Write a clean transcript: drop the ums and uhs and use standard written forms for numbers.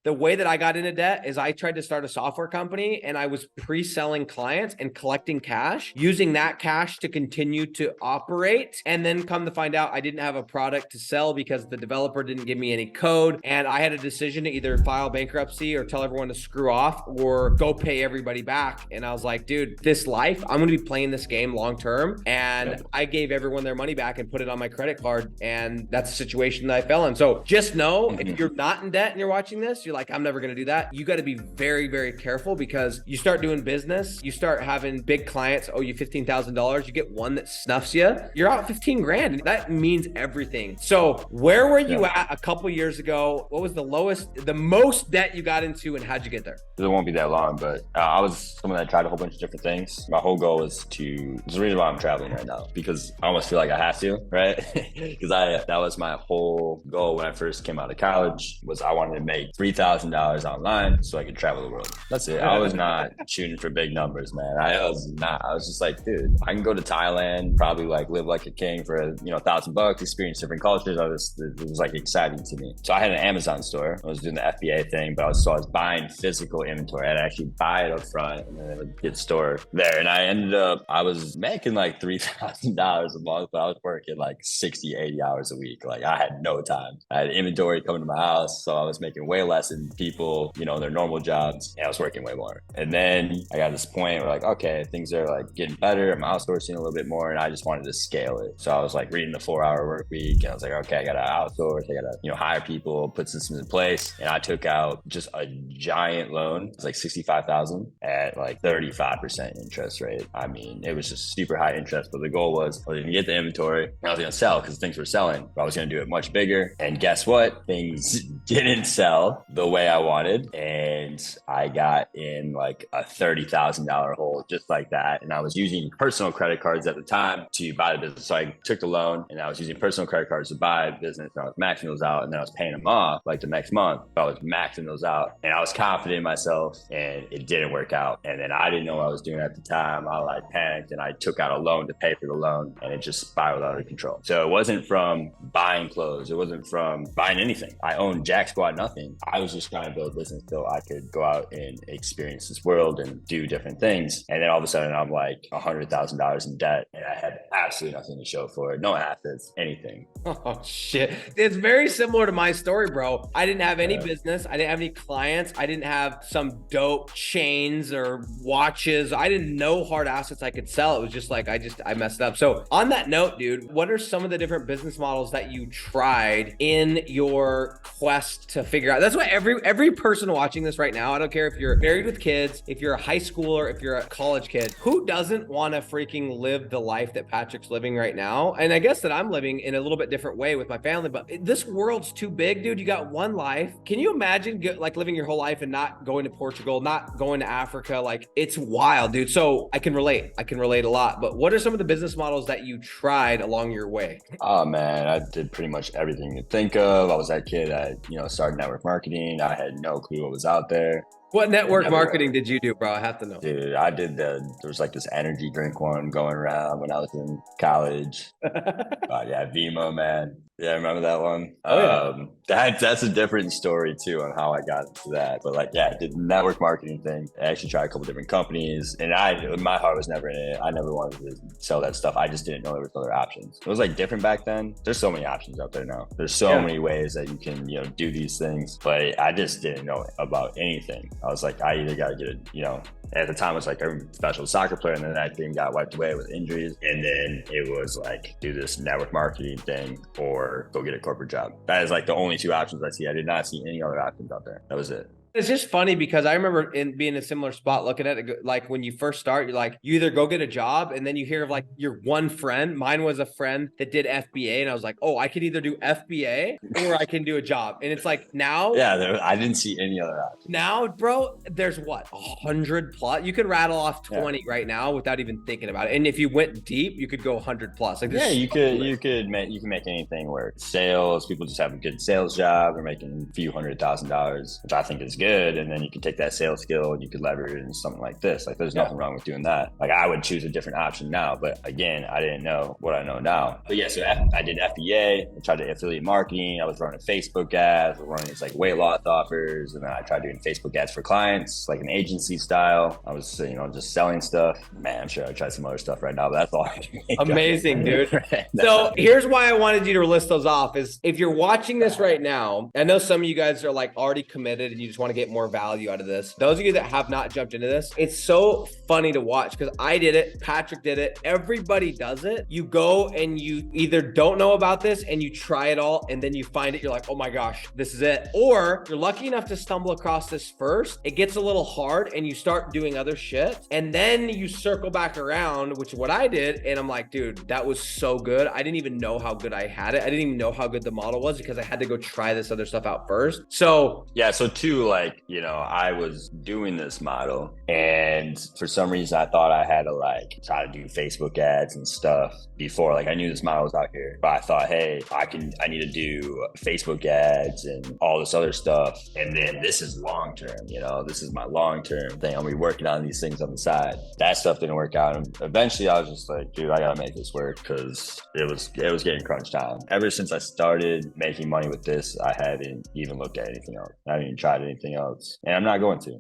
The way that I got into debt is I tried to start a software company and I was pre-selling clients and collecting cash, using that cash to continue to operate. And then come to find out I didn't have a product to sell because the developer didn't give me any code. And I had a decision to either file bankruptcy or tell everyone to screw off or go pay everybody back. And I was like, dude, this life, I'm going to be playing this game long term. And I gave everyone their money back and put it on my credit card. And that's the situation that I fell in. So just know if you're not in debt and you're watching this, you're like, I'm never going to do that. You got to be very, very careful because you start doing business, you start having big clients owe you $15,000, you get one that snuffs you, you're out 15 grand. That means everything. So where were you at a couple years ago? What was the most debt you got into and how'd you get there? It won't be that long, but I was someone that tried a whole bunch of different things. My whole goal was the reason why I'm traveling right now, because I almost feel like I have to, right? Because that was my whole goal when I first came out of college, was I wanted to make $3,000 online so I could travel the world. That's it. I was not shooting for big numbers, man. I was just like, dude, I can go to Thailand, probably like live like a king for $1,000, experience different cultures. It was like exciting to me. So I had an Amazon store. I was doing the FBA thing, but I was buying physical inventory. I'd actually buy it up front and then it would get stored there. And I was making like $3,000 a month, but I was working like 60, 80 hours a week. Like I had no time. I had inventory coming to my house, so I was making way less than people, their normal jobs, and I was working way more. And then I got to this point where like, okay, things are like getting better. I'm outsourcing a little bit more, and I just wanted to scale it. So I was like reading the 4-hour work week, and I was like, okay, I got to outsource. I got to, hire people, put systems in place. And I took out just a giant loan. It's like $65,000 at like 35% interest rate. I mean, it was just super high interest, but the goal was I was going to get the inventory and I was going to sell because things were selling, but I was going to do it much bigger. And guess what? Things didn't sell the way I wanted. And I got in like a $30,000 hole just like that. And I was using personal credit cards at the time to buy the business. So I took the loan and I was using personal credit cards to buy a business. And I was maxing those out and then I was paying them off like the next month. But I was maxing those out and I was confident in myself and it didn't work out. And then I didn't know what I was doing at the time. I like panicked and I took out a loan to pay for the loan and it just spiraled out of control. So it wasn't from buying clothes. It wasn't from buying anything. I owned jack squat nothing. I was just trying to build a business so I could go out and experience this world and do different things. And then all of a sudden I'm like $100,000 in debt and I had absolutely nothing to show for it. No assets, anything. Oh shit. It's very similar to my story, bro. I didn't have any business. I didn't have any clients. I didn't have some dope chains or watches. I didn't know hard assets I could sell. It was just like, I messed up. So on that note, dude, what are some of the different business models that you tried in your quest to figure out? That's what every person watching this right now, I don't care if you're married with kids, if you're a high schooler, if you're a college kid, who doesn't want to freaking live the life that Patrick's living right now? And I guess that I'm living in a little bit different way with my family, but this world's too big, dude. You got one life. Can you imagine like living your whole life and not going to Portugal, not going to Africa? Like it's wild, dude. So I can relate a lot, but what are some of the business models that you tried along your way? Oh man, I did pretty much everything you think of. I was that kid that, started network marketing. I had no clue what was out there. What network marketing did you do, bro? I have to know. Dude, I did there was like this energy drink one going around when I was in college. Yeah, Vimo, man. Yeah, remember that one? Oh, yeah. That's a different story too on how I got into that. But like, yeah, I did the network marketing thing. I actually tried a couple different companies and my heart was never in it. I never wanted to sell that stuff. I just didn't know there was other options. It was like different back then. There's so many options out there now. There's so many ways that you can, do these things, but I just didn't know about anything. I was like, I either got to get it, at the time it was like a professional soccer player and then that thing got wiped away with injuries. And then it was like, do this network marketing thing or go get a corporate job. That is like the only two options I see. I did not see any other options out there. That was it. It's just funny because I remember being in a similar spot looking at it, like when you first start, you're like, you either go get a job and then you hear of like your one friend. Mine was a friend that did FBA and I was like, oh, I could either do FBA or I can do a job. And it's like now. Yeah, I didn't see any other option. Now, bro, there's what, 100 plus? You could rattle off 20 right now without even thinking about it. And if you went deep, you could go 100 plus. Like, yeah, you can make anything work. Sales, people just have a good sales job. They're making a few $100,000, which I think is good. good. And then you can take that sales skill and you could leverage it into something like this. Like there's Yeah. nothing wrong with doing that. Like I would choose a different option now, but again, I didn't know what I know now. But yeah, so I did FBA, I tried to affiliate marketing. I was running Facebook ads, running these like weight loss offers. And then I tried doing Facebook ads for clients, like an agency style. I was, just selling stuff. Man, I'm sure I tried some other stuff right now, but that's all I can think of. Amazing, dude. So here's why I wanted you to list those off is if you're watching this right now, I know some of you guys are like already committed and you just want to get more value out of this. Those of you that have not jumped into this, it's so funny to watch because I did it, Patrick did it, everybody does it. You go and you either don't know about this and you try it all and then you find it, you're like, oh my gosh, this is it. Or you're lucky enough to stumble across this first, it gets a little hard and you start doing other shit. And then you circle back around, which is what I did. And I'm like, dude, that was so good. I didn't even know how good I had it. I didn't even know how good the model was because I had to go try this other stuff out first. So yeah, so too, like, I was doing this model and for some reason I thought I had to like try to do Facebook ads and stuff before. Like I knew this model was out here, but I thought, hey, I need to do Facebook ads and all this other stuff. And then this is long term, this is my long term thing. I'm gonna be working on these things on the side. That stuff didn't work out. And eventually I was just like, dude, I gotta make this work because it was getting crunch time. Ever since I started making money with this, I haven't even looked at anything else. I haven't even tried anything else. And I'm not going to.